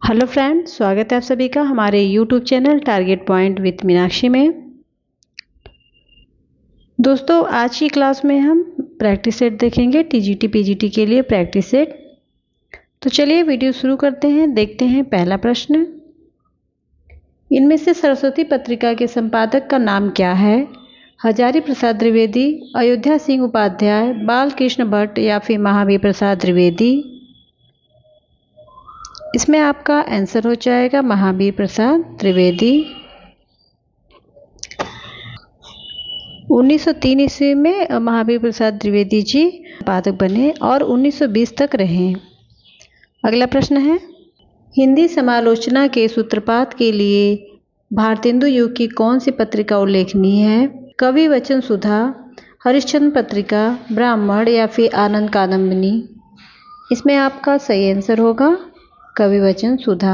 Hello friend, स्वागत है आप सभी का हमारे YouTube channel target point with Meenakshi में। दोस्तों, आज की क्लास में हम प्रैक्टिस सेट देखेंगे टीजीटी पीजीटी के लिए प्रैक्टिस सेट। तो चलिए वीडियो शुरू करते हैं। देखते हैं पहला प्रश्न। इनमें से सरस्वती पत्रिका के संपादक का नाम क्या है? हजारी प्रसाद द्विवेदी, अयोध्या सिंह उपाध्याय, बालकृष्ण भट्ट या फिर महावीर प्रसाद द्विवेदी। इसमें आपका आंसर हो जाएगा महावीर प्रसाद द्विवेदी। 1903 ईस्वी में महावीर प्रसाद द्विवेदी जी संपादक बने और 1920 तक रहे। अगला प्रश्न है, हिंदी समालोचना के सूत्रपात के लिए भारतेंदु युग की कौन सी पत्रिका उल्लेखनीय है? कवि वचन सुधा, हरिश्चंद्र पत्रिका, ब्राह्मण या फिर आनंद कादम्बिनी। इसमें आपका सही आंसर होगा कवि वचन सुधा।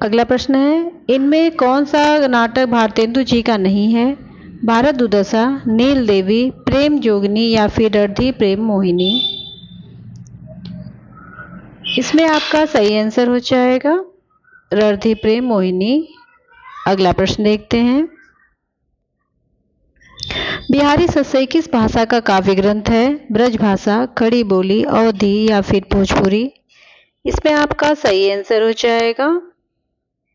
अगला प्रश्न है, इनमें कौन सा नाटक भारतेंदु जी का नहीं है? भारत दुर्दशा, नील देवी, प्रेम जोगनी या फिर रणधीर प्रेम मोहिनी। इसमें आपका सही आंसर हो जाएगा रणधीर प्रेम मोहिनी। अगला प्रश्न देखते हैं, बिहारी सस्सई किस भाषा का काव्य ग्रंथ है? ब्रज भाषा, खड़ी बोली, अवधी या फिर भोजपुरी। इसमें आपका सही आंसर हो जाएगा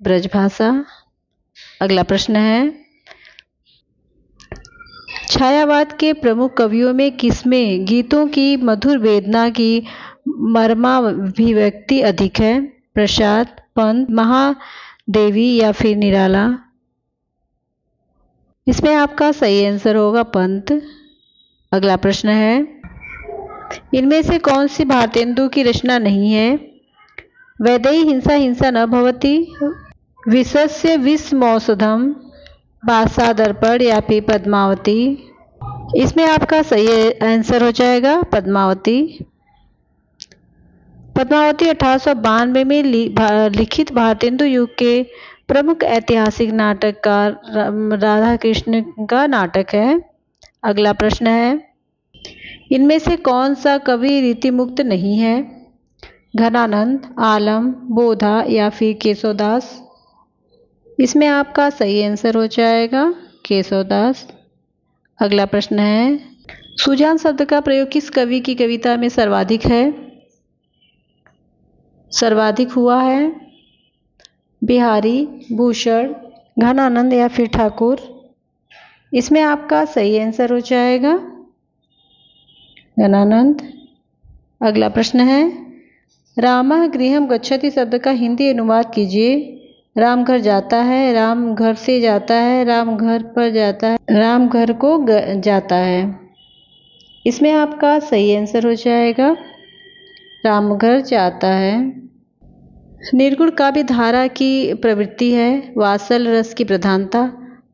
ब्रज भाषा। अगला प्रश्न है, छायावाद के प्रमुख कवियों में किसमें गीतों की मधुर वेदना की मर्माभिव्यक्ति अधिक है? प्रसाद, पंत, महादेवी या फिर निराला। इसमें आपका सही आंसर होगा पंत। अगला प्रश्न है, इनमें से कौन सी भारतेंदु की रचना नहीं है? वैदेही हिंसा हिंसा न भवति, विषस्य विषमौषधम, भाषा दर्पण या फिर पद्मावती। इसमें आपका सही आंसर हो जाएगा पद्मावती। पद्मावती 1892 में लिखित भारतेंदु युग के प्रमुख ऐतिहासिक नाटककार राधा कृष्ण का नाटक है। अगला प्रश्न है, इनमें से कौन सा कवि रीतिमुक्त नहीं है? घनानंद, आलम, बोधा या फिर केशवदास। इसमें आपका सही आंसर हो जाएगा केशवदास। अगला प्रश्न है, सुजान शब्द का प्रयोग किस कवि की कविता में सर्वाधिक हुआ है? बिहारी, भूषण, घनानंद या फिर ठाकुर। इसमें आपका सही आंसर हो जाएगा घनानंद। अगला प्रश्न है, रामः गृहं गच्छति शब्द का हिंदी अनुवाद कीजिए। राम घर जाता है, राम घर से जाता है, राम घर पर जाता है, राम घर को जाता है। इसमें आपका सही आंसर हो जाएगा राम घर जाता है। निर्गुण काव्य धारा की प्रवृत्ति है। वात्सल रस की प्रधानता,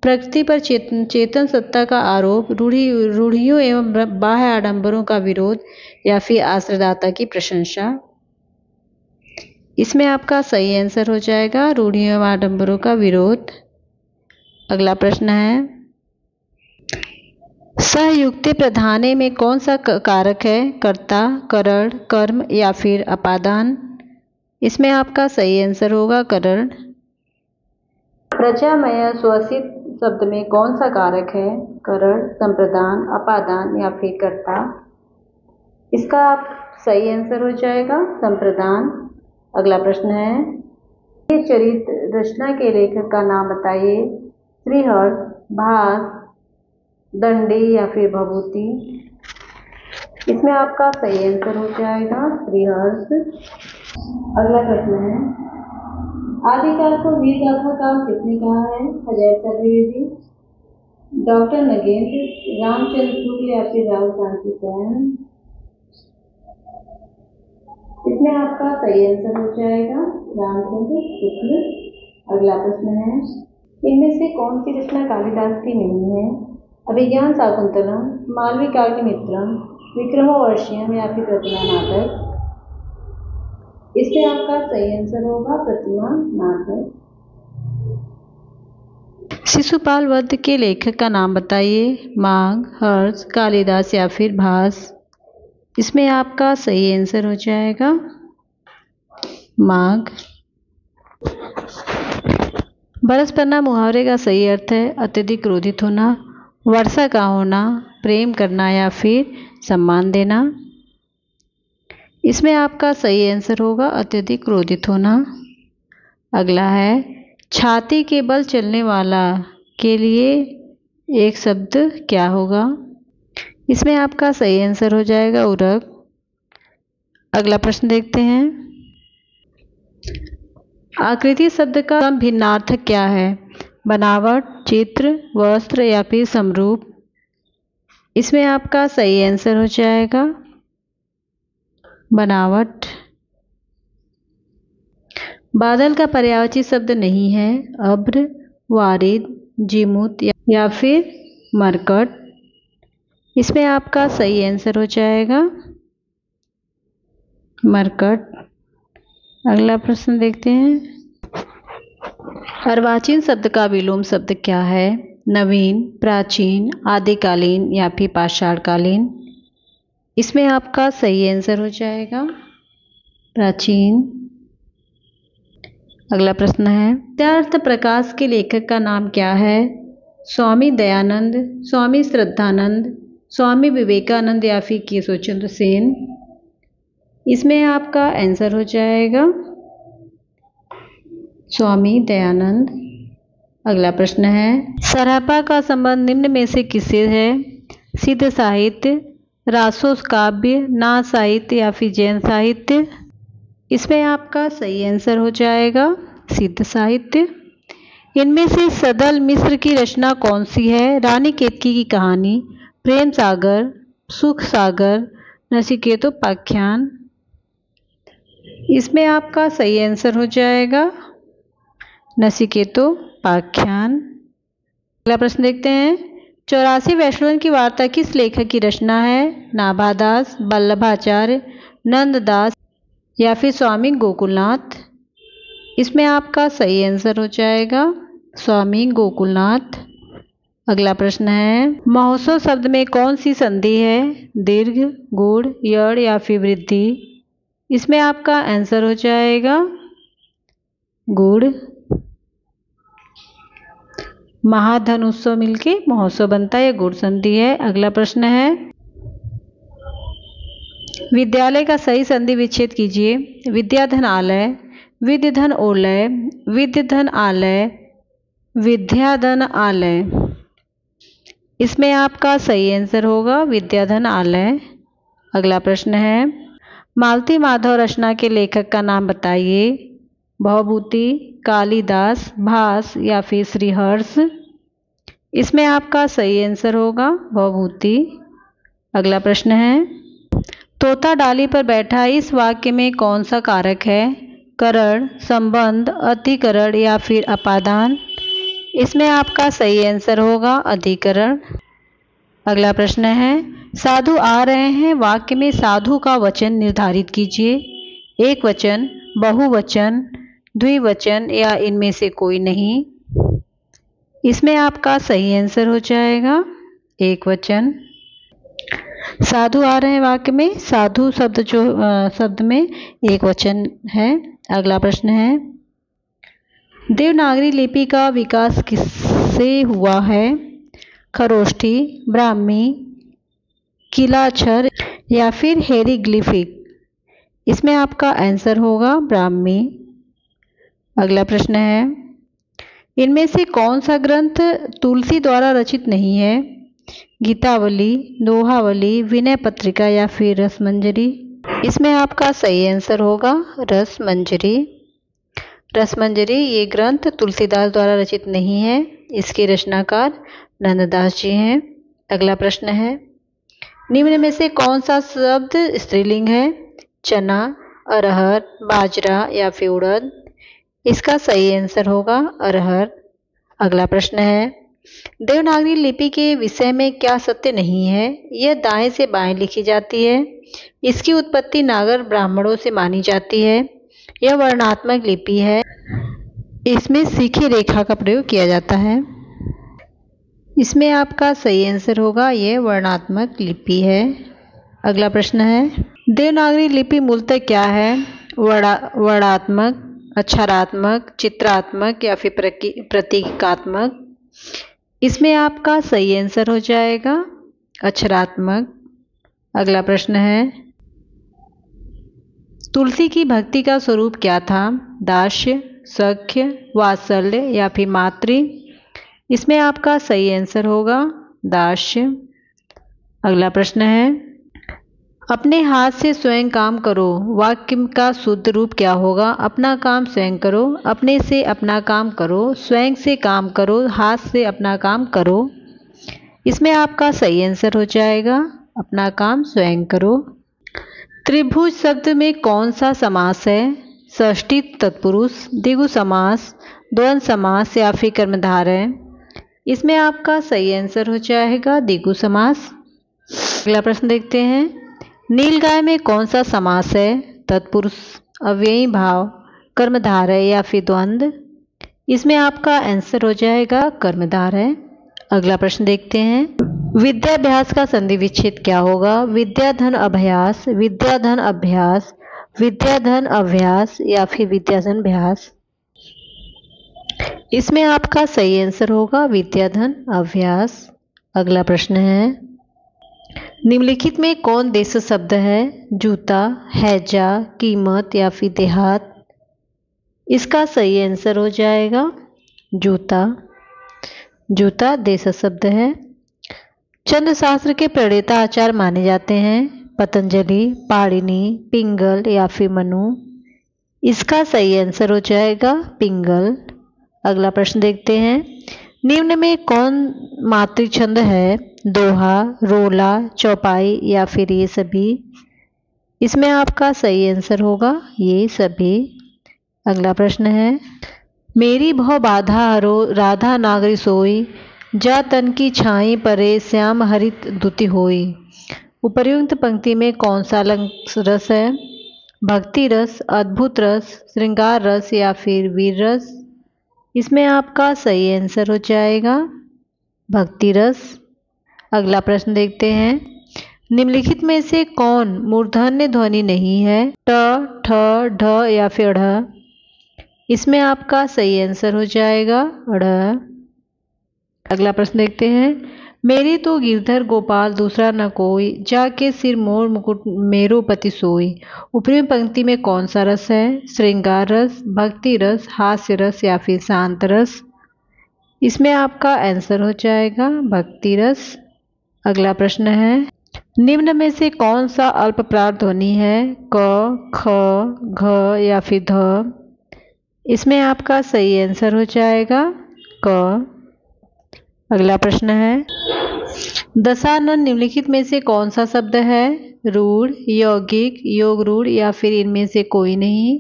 प्रकृति पर चेतन सत्ता का आरोप, रूढ़ियों एवं बाह्य आडंबरों का विरोध या फिर आश्रयदाता की प्रशंसा। इसमें आपका सही आंसर हो जाएगा रूढ़ियों एवं आडंबरों का विरोध। अगला प्रश्न है, सहयुक्ते प्रधाने में कौन सा कारक है? कर्ता, करण, कर्म या फिर अपादान। इसमें आपका सही आंसर होगा करण। प्रजामय स्वसित शब्द में कौन सा कारक है? करण, संप्रदान, अपादान या फिर कर्ता। इसका आप सही आंसर हो जाएगा संप्रदान। अगला प्रश्न है, ये चरित्र रचना के लेखक का नाम बताइए। श्रीहर्ष, भास, दंडी या फिर भभूति। इसमें आपका सही आंसर हो जाएगा श्रीहर्ष। अगला प्रश्न है, आदिकाल को वीरगाथा काल किसने कहा है? हजारी प्रसाद द्विवेदी, डॉक्टर नगेंद्र, रामचंद्र शुक्ल या फिर राहुल कांति सेन। इसमें आपका सही आंसर हो जाएगा रामचंद्र शुक्ल। अगला प्रश्न है, इनमें से कौन सी रचना कालिदास की नहीं है? अभिज्ञान शाकुंतलम, मालविकाग्निमित्रम, विक्रमोर्वशीयम या फिर प्रतिमा नाटक। इसमें आपका सही आंसर होगा प्रतिमा नाटक। शिशुपाल वध के लेखक का नाम बताइए। माघ, हर्ष, कालिदास या फिर भास। इसमें आपका सही आंसर हो जाएगा माघ। बरस पड़ना मुहावरे का सही अर्थ है अत्यधिक क्रोधित होना, वर्षा का होना, प्रेम करना या फिर सम्मान देना। इसमें आपका सही आंसर होगा अत्यधिक क्रोधित होना। अगला है छाती के बल चलने वाला के लिए एक शब्द क्या होगा? इसमें आपका सही आंसर हो जाएगा उरग। अगला प्रश्न देखते हैं। आकृति शब्द का भिन्नार्थक क्या है? बनावट, चित्र, वस्त्र या फिर समरूप। इसमें आपका सही आंसर हो जाएगा बनावट। बादल का पर्यायवाची शब्द नहीं है अब्र, वारिद, जिमुत या फिर मरकट। इसमें आपका सही आंसर हो जाएगा मरकट। अगला प्रश्न देखते हैं। अर्वाचीन शब्द का विलोम शब्द क्या है? नवीन, प्राचीन, आदिकालीन या फिर पाषाणकालीन। इसमें आपका सही आंसर हो जाएगा प्राचीन। अगला प्रश्न है विद्यार्थ प्रकाश के लेखक का नाम क्या है? स्वामी दयानंद, स्वामी श्रद्धानंद, स्वामी विवेकानंद या फिर केशव चंद्र सेन। इसमें आपका आंसर हो जाएगा स्वामी दयानंद। अगला प्रश्न है सरापा का संबंध निम्न में से किससे है? सिद्ध साहित्य, रासोस काव्य, नाथ साहित्य या फिर जैन साहित्य। इसमें आपका सही आंसर हो जाएगा सिद्ध साहित्य। इनमें से सदल मिश्र की रचना कौन सी है? रानी केतकी की कहानी, प्रेम सागर, सुख सागर, नचिकेतोपाख्यान। इसमें आपका सही आंसर हो जाएगा नचिकेतोपाख्यान। अगला प्रश्न देखते हैं 84 वैष्णवन की वार्ता किस लेखक की रचना है? नाभादास, वल्लभाचार्य, नंददास या फिर स्वामी गोकुलनाथ। इसमें आपका सही आंसर हो जाएगा स्वामी गोकुलनाथ। अगला प्रश्न है महोत्सव शब्द में कौन सी संधि है? दीर्घ, गुण, यड़ या फिर वृद्धि। इसमें आपका आंसर हो जाएगा गुण। महाधन उत्सव मिलके महोत्सव बनता है, यह गुण संधि है। अगला प्रश्न है विद्यालय का सही संधि विच्छेद कीजिए। विद्याधन आलय, विद्यधन ओलय, विद्यधन आलय, विद्याधन आलय। इसमें आपका सही आंसर होगा विद्याधन आलय। अगला प्रश्न है मालती माधव रचना के लेखक का नाम बताइए। भवभूति, कालिदास, भास या फिर श्रीहर्ष। इसमें आपका सही आंसर होगा भवभूति। अगला प्रश्न है तोता डाली पर बैठा इस वाक्य में कौन सा कारक है? करण, संबंध, अधिकरण या फिर अपादान। इसमें आपका सही आंसर होगा अधिकरण। अगला प्रश्न है साधु आ रहे हैं वाक्य में साधु का वचन निर्धारित कीजिए। एक वचन, बहुवचन, द्विवचन या इनमें से कोई नहीं। इसमें आपका सही आंसर हो जाएगा एक वचन। साधु आ रहे हैं वाक्य में साधु शब्द में एक वचन है। अगला प्रश्न है देवनागरी लिपि का विकास किससे हुआ है? खरोष्ठी, ब्राह्मी, किलाक्षर या फिर हेरीग्लिफिक। इसमें आपका आंसर होगा ब्राह्मी। अगला प्रश्न है इनमें से कौन सा ग्रंथ तुलसी द्वारा रचित नहीं है? गीतावली, दोहावली, विनय पत्रिका या फिर रसमंजरी। इसमें आपका सही आंसर होगा रसमंजरी। रसमंजरी ये ग्रंथ तुलसीदास द्वारा रचित नहीं है, इसके रचनाकार नंददास जी हैं। अगला प्रश्न है निम्न में से कौन सा शब्द स्त्रीलिंग है? चना, अरहर, बाजरा या फिर उड़द। इसका सही आंसर होगा अरहर। अगला प्रश्न है देवनागरी लिपि के विषय में क्या सत्य नहीं है? यह दाएं से बाएं लिखी जाती है। इसकी उत्पत्ति नागर ब्राह्मणों से मानी जाती है। यह वर्णात्मक लिपि है। इसमें सीखी रेखा का प्रयोग किया जाता है। इसमें आपका सही आंसर होगा यह वर्णात्मक लिपि है। अगला प्रश्न है देवनागरी लिपि मूलतः क्या है? वर्णात्मक, अक्षरात्मक, चित्रात्मक या फिर प्रतीकात्मक। इसमें आपका सही आंसर हो जाएगा अक्षरात्मक। अगला प्रश्न है, तुलसी की भक्ति का स्वरूप क्या था? दास्य, सख्य, वात्सल्य या फिर मातृ। इसमें आपका सही आंसर होगा दास्य। अगला प्रश्न है, अपने हाथ से स्वयं काम करो, वाक्य का शुद्ध रूप क्या होगा? अपना काम स्वयं करो, अपने से अपना काम करो, स्वयं से काम करो, हाथ से अपना काम करो। इसमें आपका सही आंसर हो जाएगा अपना काम स्वयं करो। त्रिभुज शब्द में कौन सा समास है? षष्ठी तत्पुरुष, द्विगु समास, द्वंद्व समास या फिर कर्मधारय। इसमें आपका सही आंसर हो जाएगा द्विगु समास। अगला प्रश्न देखते हैं, नीलगाय में कौन सा समास है? तत्पुरुष, अव्ययी भाव, कर्मधारय या फिर द्वंद्व। इसमें आपका आंसर हो जाएगा कर्मधारय। अगला प्रश्न देखते हैं, विद्याभ्यास का संधि विच्छेद क्या होगा? विद्याधन अभ्यास, विद्याधन अभ्यास, विद्याधन अभ्यास या फिर विद्याधन अभ्यास। इसमें आपका सही आंसर होगा विद्याधन अभ्यास। अगला प्रश्न है, निम्नलिखित में कौन देश शब्द है? जूता, हैजा, कीमत या फिर देहात। इसका सही आंसर हो जाएगा जूता। जूता देश शब्द है। चंद्र शास्त्र के प्रणेता आचार्य माने जाते हैं? पतंजलि, पाणिनि, पिंगल या फिर मनु। इसका सही आंसर हो जाएगा पिंगल। अगला प्रश्न देखते हैं, निम्न में कौन मातृ छंद है? दोहा, रोला, चौपाई या फिर ये सभी। इसमें आपका सही आंसर होगा ये सभी। अगला प्रश्न है, मेरी भव बाधा हरो, राधा नागरी सोई, जा तन की छाई परे, श्याम हरित दुति होई। उपर्युक्त पंक्ति में कौन सा रस है? भक्ति रस, अद्भुत रस, श्रृंगार रस या फिर वीर रस। इसमें आपका सही आंसर हो जाएगा भक्ति रस। अगला प्रश्न देखते हैं, निम्नलिखित में से कौन मूर्धन्य ध्वनि नहीं है? ट, ठ, ढ या फिर ढ़। इसमें आपका सही आंसर हो जाएगा ढ़। अगला प्रश्न देखते हैं, मेरी तो गिरधर गोपाल दूसरा न कोई, जाके सिर मोर मुकुट मेरो पति सोई। ऊपरी पंक्ति में कौन सा रस है? श्रृंगार रस, भक्ति रस, हास्य रस या फिर शांत रस। इसमें आपका आंसर हो जाएगा भक्ति रस। अगला प्रश्न है, निम्न में से कौन सा अल्प प्राण ध्वनि है? क, ख, घ या फिर ध। इसमें आपका सही आंसर हो जाएगा क। अगला प्रश्न है, दशानन निम्नलिखित में से कौन सा शब्द है? रूढ़, यौगिक, योग रूढ़ या फिर इनमें से कोई नहीं।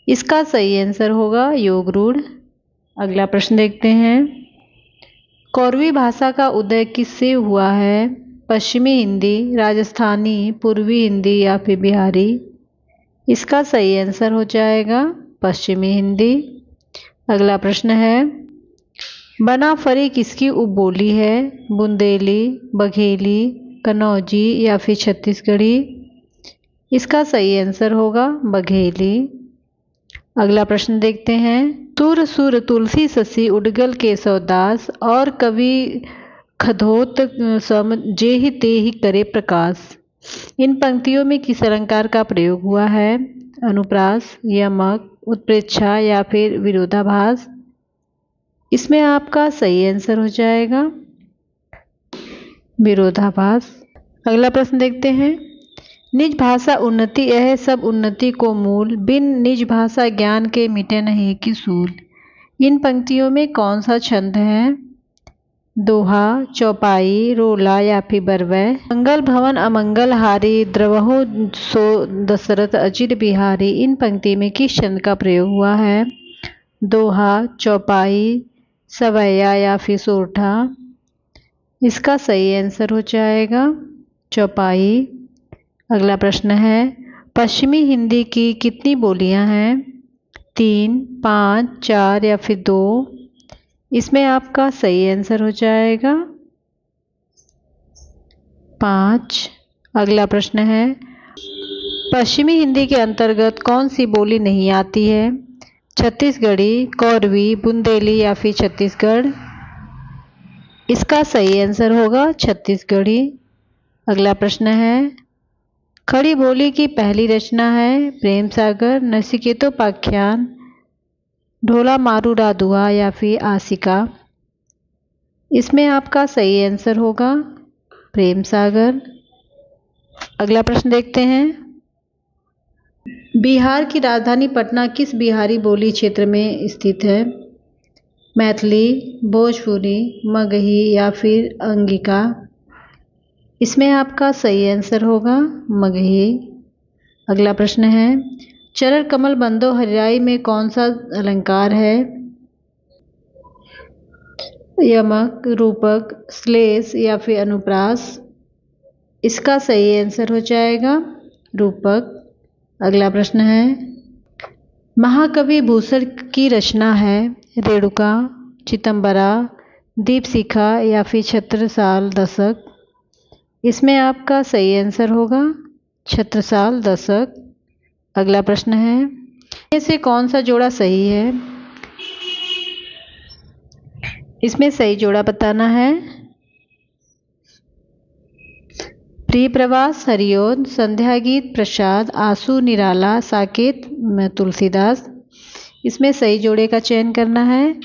इसका सही आंसर होगा योग रूढ़। अगला प्रश्न देखते हैं, कौरवी भाषा का उदय किससे हुआ है? पश्चिमी हिंदी, राजस्थानी, पूर्वी हिंदी या फिर बिहारी। इसका सही आंसर हो जाएगा पश्चिमी हिंदी। अगला प्रश्न है, बनाफरी किसकी उपबोली है? बुंदेली, बघेली, कन्नौजी या फिर छत्तीसगढ़ी। इसका सही आंसर होगा बघेली। अगला प्रश्न देखते हैं, तुर सुर तुलसी शशि उडगल केशवदास, और कवि खधोत सम जेहि तेहि करे प्रकाश। इन पंक्तियों में किस अलंकार का प्रयोग हुआ है? अनुप्रास, यमक, उत्प्रेक्षा या फिर विरोधाभास। इसमें आपका सही आंसर हो जाएगा विरोधाभास। अगला प्रश्न देखते हैं, निज भाषा उन्नति यह सब उन्नति को मूल, बिन निज भाषा ज्ञान के मिटे नहीं कि सूल। इन पंक्तियों में कौन सा छंद है? दोहा, चौपाई, रोला या फिर बरवै। मंगल भवन अमंगल हारी, द्रवहु सो दशरथ अजित बिहारी। इन पंक्ति में किस छंद का प्रयोग हुआ है? दोहा, चौपाई, सवैया या फिर सोरठा। इसका सही आंसर हो जाएगा चौपाई। अगला प्रश्न है, पश्चिमी हिंदी की कितनी बोलियां हैं? 3, 5, 4 या फिर 2। इसमें आपका सही आंसर हो जाएगा 5। अगला प्रश्न है, पश्चिमी हिंदी के अंतर्गत कौन सी बोली नहीं आती है? छत्तीसगढ़ी, कोरवी, बुंदेली या फिर छत्तीसगढ़? इसका सही आंसर होगा छत्तीसगढ़ी। अगला प्रश्न है, खड़ी बोली की पहली रचना है प्रेम सागर, नचिकेतोपाख्यान, ढोला मारू राधुआ या फिर आशिका? इसमें आपका सही आंसर होगा प्रेम सागर। अगला प्रश्न देखते हैं, बिहार की राजधानी पटना किस बिहारी बोली क्षेत्र में स्थित है? मैथिली, भोजपुरी, मगही या फिर अंगिका? इसमें आपका सही आंसर होगा मगही। अगला प्रश्न है, चरण कमल बंदो हरिराई में कौन सा अलंकार है? यमक, रूपक, श्लेष या फिर अनुप्रास? इसका सही आंसर हो जाएगा रूपक। अगला प्रश्न है, महाकवि भूषण की रचना है रेणुका, चितंबरा, दीपशिखा या फिर छत्रसाल दशक? इसमें आपका सही आंसर होगा छत्रसाल दशक। अगला प्रश्न है, इनमें से कौन सा जोड़ा सही है? इसमें सही जोड़ा बताना है। प्रिय प्रवास हरिओद, संध्या गीत प्रसाद, आंसू निराला, साकेत तुलसीदास? इसमें सही जोड़े का चयन करना है।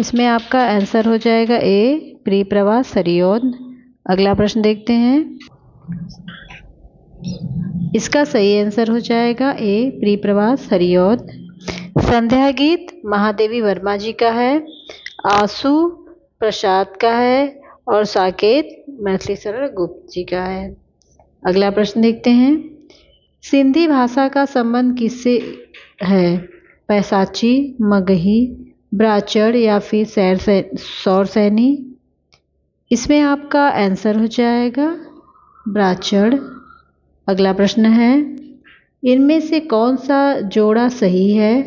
इसमें आपका आंसर हो जाएगा ए, प्रिय प्रवास हरिओद। अगला प्रश्न देखते हैं, इसका सही आंसर हो जाएगा ए, प्रिय प्रवास हरिओद। संध्या गीत महादेवी वर्मा जी का है, आंसू प्रसाद का है और साकेत मैथिली शरण गुप्त जी का है। अगला प्रश्न देखते हैं, सिंधी भाषा का संबंध किससे है? पैसाची, मगही, ब्राचड़ या फिर सौरसैनी? इसमें आपका आंसर हो जाएगा ब्राचड़। अगला प्रश्न है, इनमें से कौन सा जोड़ा सही है?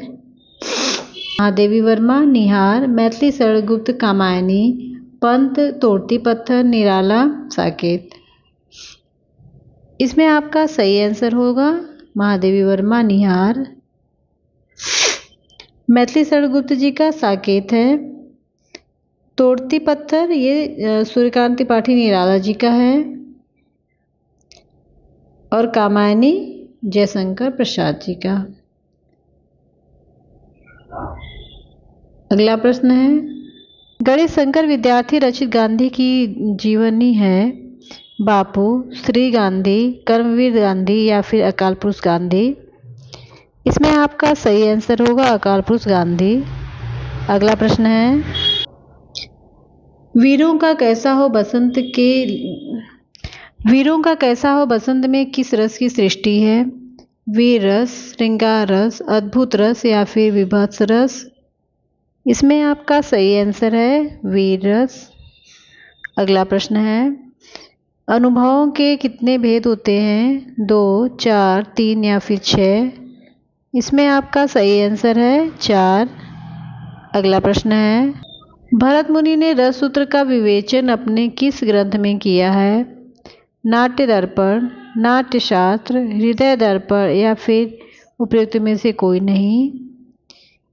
महादेवी वर्मा, निहार, मैथिली शरण गुप्त, कामायनी, पंत, तोड़ती पत्थर, निराला, साकेत? इसमें आपका सही आंसर होगा महादेवी वर्मा, निहार। मैथिली शरण गुप्त जी का साकेत है। तोड़ती पत्थर ये सूर्यकांत त्रिपाठी निराला जी का है और कामायनी जयशंकर प्रसाद जी का। अगला प्रश्न है, गणेश शंकर विद्यार्थी रचित गांधी की जीवनी है बापू, श्री गांधी, कर्मवीर गांधी या फिर अकाल पुरुष गांधी? इसमें आपका सही आंसर होगा अकाल पुरुष गांधी। अगला प्रश्न है, वीरों का कैसा हो बसंत में किस रस की सृष्टि है? वीर रस, श्रृंगार रस, अद्भुत रस या फिर विभत्स रस? इसमें आपका सही आंसर है वीर रस। अगला प्रश्न है, अनुभवों के कितने भेद होते हैं? 2, 4, 3 या फिर 6? इसमें आपका सही आंसर है 4। अगला प्रश्न है, भरत मुनि ने रस सूत्र का विवेचन अपने किस ग्रंथ में किया है? नाट्य दर्पण, नाट्य शास्त्र, हृदय दर्पण या फिर उपयुक्त में से कोई नहीं?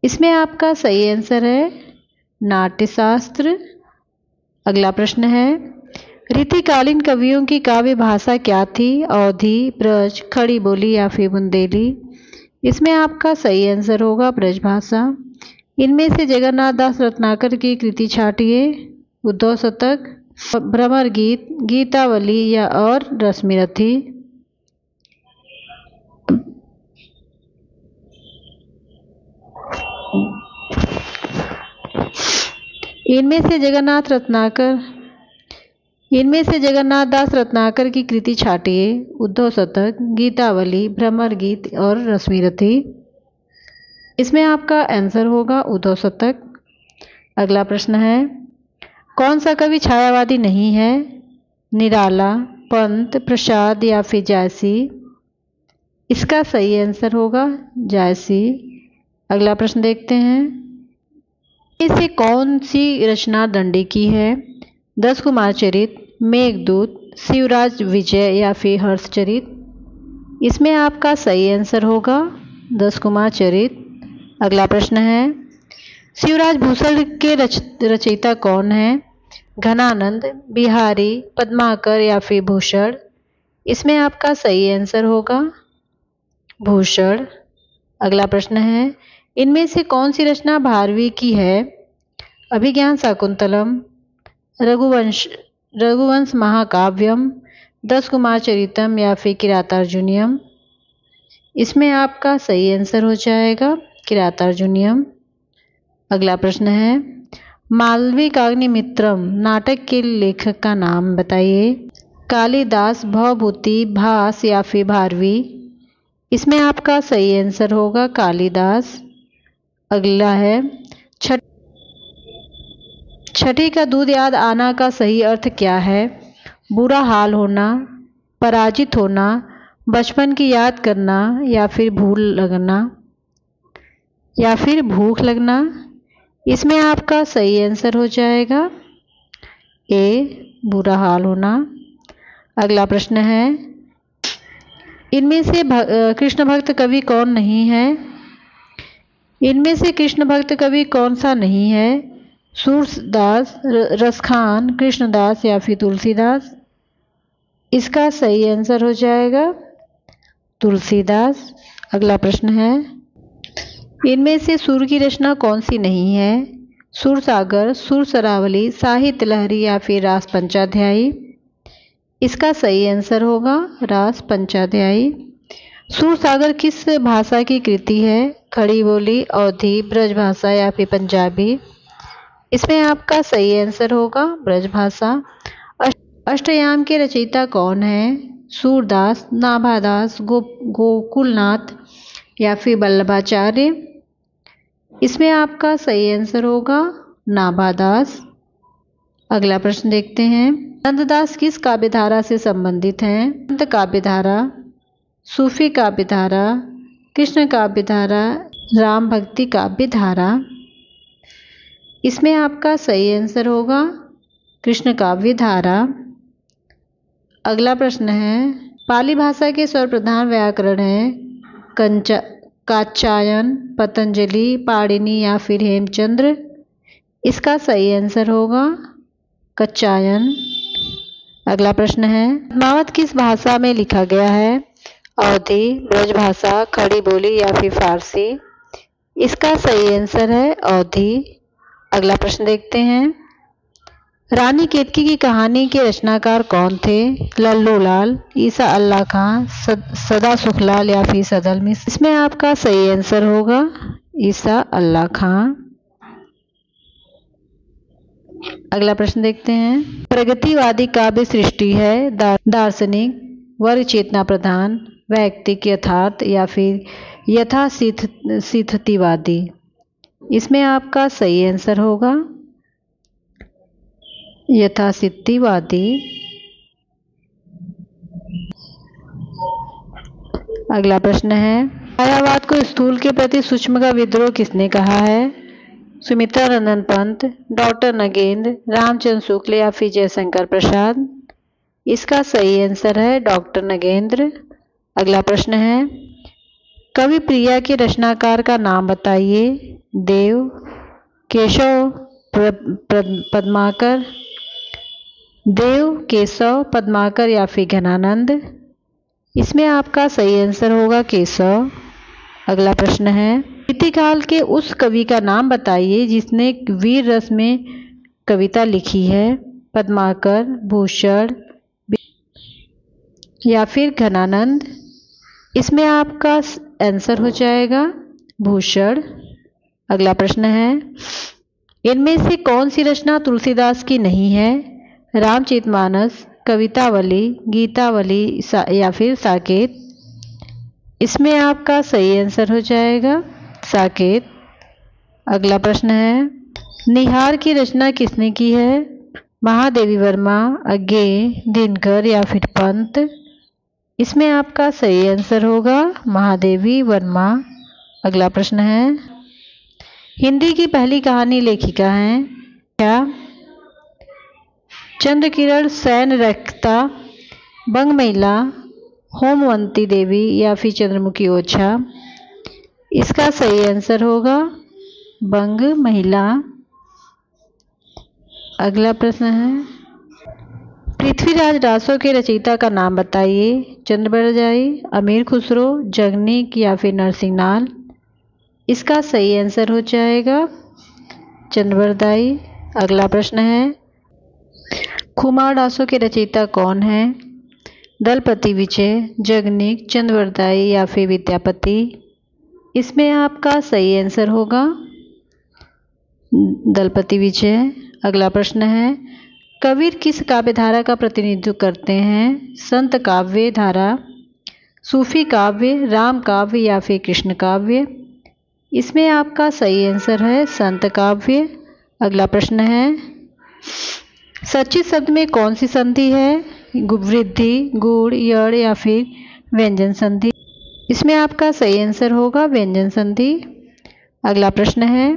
इसमें आपका सही आंसर है नाट्य शास्त्र। अगला प्रश्न है, रीतिकालीन कवियों की काव्य भाषा क्या थी? अवधी, ब्रज, खड़ी बोली या फिर बुंदेली? इसमें आपका सही आंसर होगा ब्रज भाषा। इनमें से जगन्नाथ दास रत्नाकर की कृति छांटिए। उद्धव शतक, भ्रमर गीत, गीतावली या और रश्मिरथी? इनमें से जगन्नाथ दास रत्नाकर की कृति छांटिए। उद्धव शतक, गीतावली, भ्रमर गीत और रश्मिरथी? इसमें आपका आंसर होगा उद्धव शतक। अगला प्रश्न है, कौन सा कवि छायावादी नहीं है? निराला, पंत, प्रसाद या फिर जायसी? इसका सही आंसर होगा जायसी। अगला प्रश्न देखते हैं, इसे कौन सी रचना दंडी की है? 10 कुमार चरित, मेघदूत, शिवराज विजय या फिर हर्षचरित? इसमें आपका सही आंसर होगा 10 कुमार चरित। अगला प्रश्न है, शिवराज भूषण के रचयिता कौन है? घनानंद, बिहारी, पद्माकर या फिर भूषण? इसमें आपका सही आंसर होगा भूषण। अगला प्रश्न है, इनमें से कौन सी रचना भारवी की है? अभिज्ञान शाकुंतलम, रघुवंश महाकाव्यम, 10 कुमार चरितम या फिर किरातार्जुनीयम? इसमें आपका सही आंसर हो जाएगा किरातार्जुनीयम। अगला प्रश्न है, मालविकाग्निमित्रम नाटक के लेखक का नाम बताइए। कालिदास, भवभूति, भास या फिर भारवी? इसमें आपका सही आंसर होगा कालिदास। अगला है, छठी का दूध याद आना का सही अर्थ क्या है? बुरा हाल होना, पराजित होना, बचपन की याद करना या फिर भूख लगना? इसमें आपका सही आंसर हो जाएगा ए, बुरा हाल होना। अगला प्रश्न है, इनमें से कृष्ण भक्त कवि कौन नहीं है? इनमें से कृष्ण भक्त कवि कौन सा नहीं है? सूरदास, रसखान, कृष्णदास या फिर तुलसीदास? इसका सही आंसर हो जाएगा तुलसीदास। अगला प्रश्न है, इनमें से सुर की रचना कौन सी नहीं है? सुरसागर, सुरसरावली, साहित्य लहरी या फिर रास पंचाध्यायी? इसका सही आंसर होगा रास पंचाध्यायी। सुरसागर किस भाषा की कृति है? खड़ी बोली, अवधी, ब्रजभाषा या फिर पंजाबी? इसमें आपका सही आंसर होगा ब्रजभाषा। अष्टयाम के रचयिता कौन है? सूरदास, नाभादास, गोकुलनाथ या फिर वल्लभाचार्य? इसमें आपका सही आंसर होगा नाभादास। अगला प्रश्न देखते हैं, नंददास किस काव्यधारा से संबंधित हैं? संत काव्यधारा, सूफी काव्यधारा, कृष्ण काव्यधारा, राम भक्ति काव्यधारा? इसमें आपका सही आंसर होगा कृष्ण काव्यधारा। अगला प्रश्न है, पाली भाषा के सर्वप्रधान व्याकरण हैं कात्यायन, पतंजलि, पाणिनि या फिर हेमचंद्र? इसका सही आंसर होगा कात्यायन। अगला प्रश्न है, पद्मावत किस भाषा में लिखा गया है? अवधी, ब्रजभाषा, खड़ी बोली या फिर फारसी? इसका सही आंसर है अवधी। अगला प्रश्न देखते हैं, रानी केतकी की कहानी के रचनाकार कौन थे? लल्लू लाल, ईसा अल्लाह खां, सदा सुखलाल या फिर सदल मिश्र? इसमें आपका सही आंसर होगा ईसा अल्लाह खां। अगला प्रश्न देखते हैं, प्रगतिवादी काव्य सृष्टि है दार्शनिक, वर्ग चेतना प्रधान, वैयक्तिक यथार्थ या फिर यथास्थितिवादी? इसमें आपका सही आंसर होगा यथास्थितिवादी। अगला प्रश्न है, मायावाद को स्थूल के प्रति सूक्ष्म का विद्रोह किसने कहा है? सुमित्रा नंदन पंत, डॉक्टर नगेंद्र, रामचंद्र शुक्ल या फिर जयशंकर प्रसाद? इसका सही आंसर है डॉक्टर नगेंद्र। अगला प्रश्न है, कवि प्रिया के रचनाकार का नाम बताइए। देव, केशव, पद्माकर? देव, केशव, पद्माकर या फिर घनानंद? इसमें आपका सही आंसर होगा केशव। अगला प्रश्न है, रीतिकाल के उस कवि का नाम बताइए जिसने वीर रस में कविता लिखी है। पद्माकर, भूषण या फिर घनानंद? इसमें आपका आंसर हो जाएगा भूषण। अगला प्रश्न है, इनमें से कौन सी रचना तुलसीदास की नहीं है? रामचरितमानस, कवितावली, गीतावली या फिर साकेत? इसमें आपका सही आंसर हो जाएगा साकेत। अगला प्रश्न है, निहार की रचना किसने की है? महादेवी वर्मा, अज्ञेय, दिनकर या फिर पंत? इसमें आपका सही आंसर होगा महादेवी वर्मा। अगला प्रश्न है, हिंदी की पहली कहानी लेखिका हैं क्या? चंद्रकिरण सेन रखता, बंग महिला, होमवंती देवी या फिर चंद्रमुखी ओछा। इसका सही आंसर होगा बंग महिला। अगला प्रश्न है, पृथ्वीराज रासो के रचयिता का नाम बताइए। चंद्रबरदाई, अमीर खुसरो, जगनीक या फिर नरसिंहनाल। इसका सही आंसर हो जाएगा चंद्रबरदाई। अगला प्रश्न है, खुमार रासो के रचयिता कौन है? दलपति विजय, जगनीक, चंद्रबरदाई या फिर विद्यापति। इसमें आपका सही आंसर होगा दलपति विजय। अगला प्रश्न है, कबीर किस काव्य धारा का प्रतिनिधित्व करते हैं? संत काव्य धारा, सूफी काव्य, राम काव्य या फिर कृष्ण काव्य। इसमें आपका सही आंसर है संत काव्य। अगला प्रश्न है, सचित शब्द में कौन सी संधि है? वृद्धि, गुण, यड़ या फिर व्यंजन संधि। इसमें आपका सही आंसर होगा व्यंजन संधि। अगला प्रश्न है,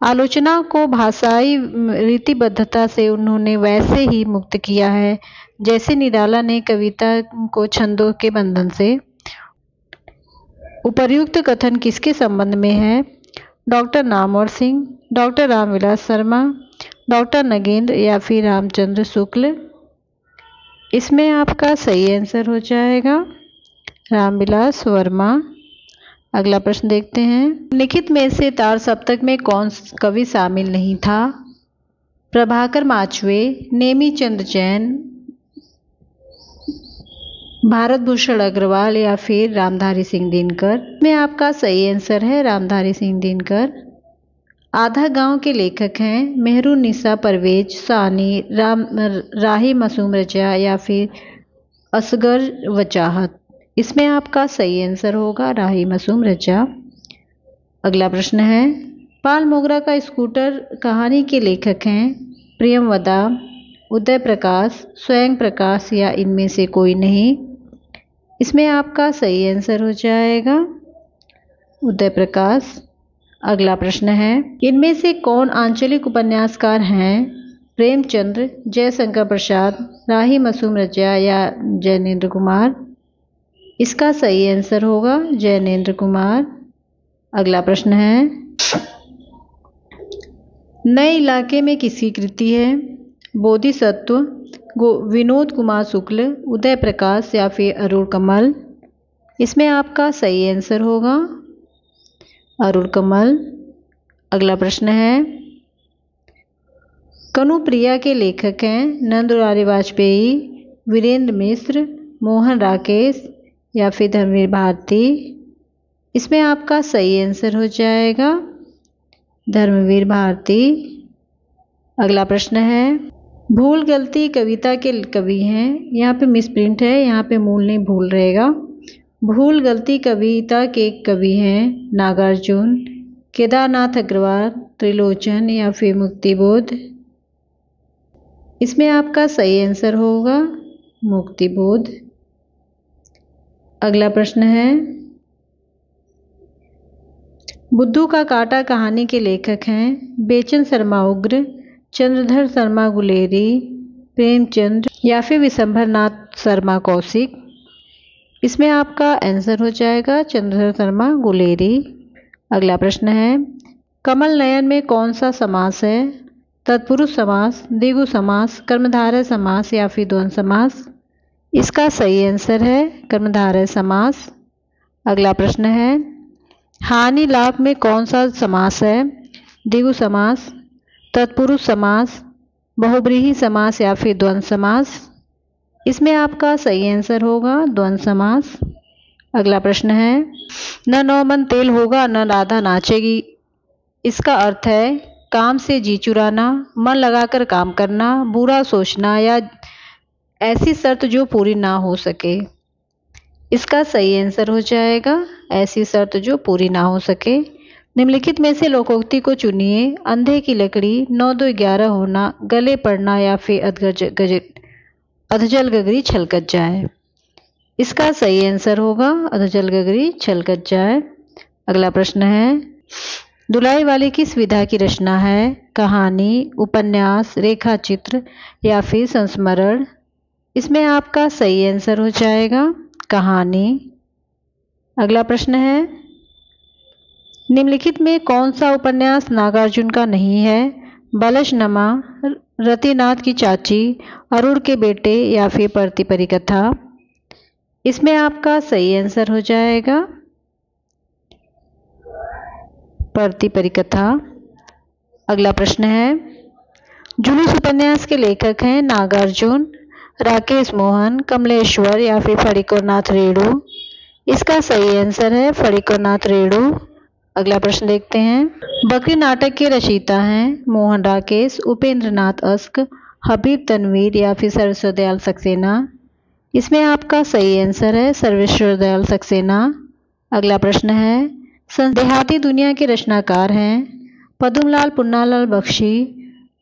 आलोचना को भाषाई रीतिबद्धता से उन्होंने वैसे ही मुक्त किया है जैसे निराला ने कविता को छंदों के बंधन से। उपर्युक्त कथन किसके संबंध में है? Doctor Namvar Singh, doctor Ramvilas Sharma, doctor Nagendra या फिर रामचंद्र शुक्ल। इसमें आपका सही आंसर हो जाएगा रामविलास वर्मा। अगला प्रश्न देखते हैं, लिखित में से तार सप्तक में कौन कवि शामिल नहीं था? प्रभाकर माचवे, नेमी चंद जैन, भारत भूषण अग्रवाल या फिर रामधारी सिंह दिनकर। में आपका सही आंसर है रामधारी सिंह दिनकर। आधा गांव के लेखक हैं मेहरुन्निसा परवेज, सानी, राही मासूम रजा या फिर असगर वजाहत। इसमें आपका सही आंसर होगा राही मासूम रजा। अगला प्रश्न है, पाल मोगरा का स्कूटर कहानी के लेखक हैं प्रियमवदा, उदय प्रकाश, स्वयं प्रकाश या इनमें से कोई नहीं। इसमें आपका सही आंसर हो जाएगा उदय प्रकाश। अगला प्रश्न है, इनमें से कौन आंचलिक उपन्यासकार हैं? प्रेमचंद्र, जयशंकर प्रसाद, राही मासूम रजा या जैनेन्द्र कुमार। इसका सही आंसर होगा जैनेन्द्र कुमार। अगला प्रश्न है, नए इलाके में किसकी कृति है? बोधिसत्व, विनोद कुमार शुक्ल, उदय प्रकाश या फिर अरुण कमल। इसमें आपका सही आंसर होगा अरुण कमल। अगला प्रश्न है, कनुप्रिया के लेखक हैं नंदलाल वाजपेयी, वीरेंद्र मिश्र, मोहन राकेश या फिर धर्मवीर भारती। इसमें आपका सही आंसर हो जाएगा धर्मवीर भारती। अगला प्रश्न है, भूल गलती कविता के कवि हैं। यहाँ पे मिसप्रिंट है, यहाँ पे मूल नहीं भूल रहेगा। भूल गलती कविता के कवि हैं नागार्जुन, केदारनाथ अग्रवाल, त्रिलोचन या फिर मुक्तिबोध। इसमें आपका सही आंसर होगा मुक्तिबोध। अगला प्रश्न है, बुद्धू का कांटा कहानी के लेखक हैं बेचन शर्मा उग्र, चंद्रधर शर्मा गुलेरी, प्रेमचंद या फिर विशंभरनाथ शर्मा कौशिक। इसमें आपका आंसर हो जाएगा चंद्रधर शर्मा गुलेरी। अगला प्रश्न है, कमल नयन में कौन सा समास है? तत्पुरुष समास, द्विगु समास, कर्मधारय समास या फिर द्वंद्व समास। इसका सही आंसर है कर्मधारय समास। अगला प्रश्न है, हानि लाभ में कौन सा समास है? द्विगु समास, तत्पुरुष समास, बहुब्रीहि समास या फिर द्वंद्व समास। इसमें आपका सही आंसर होगा द्वंद्व समास। अगला प्रश्न है, न नौ मन तेल होगा न राधा नाचेगी। इसका अर्थ है काम से जी चुराना, मन लगाकर काम करना, बुरा सोचना या ऐसी शर्त जो पूरी ना हो सके। इसका सही आंसर हो जाएगा ऐसी शर्त जो पूरी ना हो सके। निम्नलिखित में से लोकोक्ति को चुनिए। अंधे की लकड़ी, 9 2 11 होना, गले पड़ना या फिर अधजल गगरी छलकत जाए। इसका सही आंसर होगा अधजल गगरी छलकत जाए। अगला प्रश्न है, दुलाई वाली किस विधा की रचना है? कहानी, उपन्यास, रेखाचित्र या फिर संस्मरण। इसमें आपका सही आंसर हो जाएगा कहानी। अगला प्रश्न है, निम्नलिखित में कौन सा उपन्यास नागार्जुन का नहीं है? बलशनमा, रतिनाथ की चाची, अरुण के बेटे या फिर परती परिकथा। इसमें आपका सही आंसर हो जाएगा परती परिकथा। अगला प्रश्न है, जुलूस उपन्यास के लेखक हैं नागार्जुन, राकेश मोहन, कमलेश्वर या फिर फणिकोनाथ रेणु। इसका सही आंसर है फणिकोनाथ रेणु। अगला प्रश्न देखते हैं, बकरी नाटक के रचयिता हैं मोहन राकेश, उपेंद्र नाथ अस्क, हबीब तनवीर या फिर सर्वेश्वर दयाल सक्सेना। इसमें आपका सही आंसर है सर्वेश्वर दयाल सक्सेना। अगला प्रश्न है, देहाती दुनिया के रचनाकार हैं पद्मलाल पुन्नालाल बख्शी,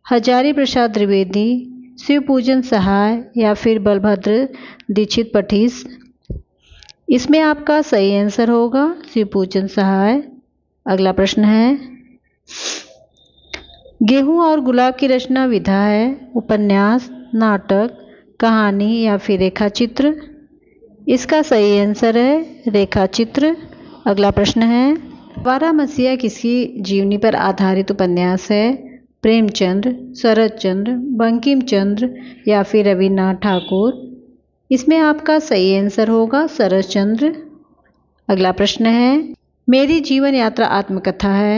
हजारी प्रसाद द्विवेदी, शिव पूजन सहाय या फिर बलभद्र दीक्षित पठीस। इसमें आपका सही आंसर होगा शिव पूजन सहाय। अगला प्रश्न है, गेहूं और गुलाब की रचना विधा है उपन्यास, नाटक, कहानी या फिर रेखाचित्र। इसका सही आंसर है रेखाचित्र। अगला प्रश्न है, आवारा मसीहा किसकी जीवनी पर आधारित उपन्यास है? प्रेमचंद्र, शरद चंद्र, बंकिम चंद्र या फिर रविन्द्रनाथ ठाकुर। इसमें आपका सही आंसर होगा शरद चंद्र। अगला प्रश्न है, मेरी जीवन यात्रा आत्मकथा है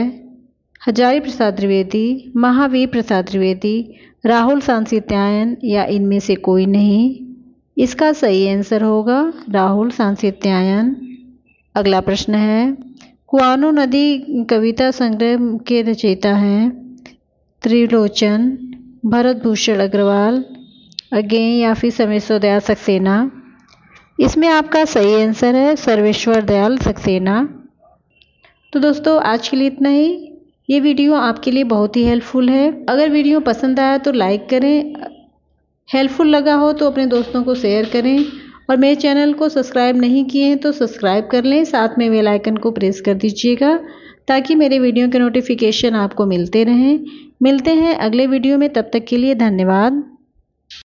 हजारी प्रसाद द्विवेदी, महावीर प्रसाद द्विवेदी, राहुल सांस्कृत्यायन या इनमें से कोई नहीं। इसका सही आंसर होगा राहुल सांस्कृत्यायन। अगला प्रश्न है, कुआनो नदी कविता संग्रह के रचयिता हैं त्रिलोचन, भरत भूषण अग्रवाल, अगेन या फिर सर्वेश्वर दयाल सक्सेना। इसमें आपका सही आंसर है सर्वेश्वर दयाल सक्सेना। तो दोस्तों आज के लिए इतना ही। ये वीडियो आपके लिए बहुत ही हेल्पफुल है। अगर वीडियो पसंद आया तो लाइक करें, हेल्पफुल लगा हो तो अपने दोस्तों को शेयर करें और मेरे चैनल को सब्सक्राइब नहीं किए हैं तो सब्सक्राइब कर लें, साथ में बेल आइकन को प्रेस कर दीजिएगा ताकि मेरे वीडियो के नोटिफिकेशन आपको मिलते रहें। मिलते हैं अगले वीडियो में, तब तक के लिए धन्यवाद।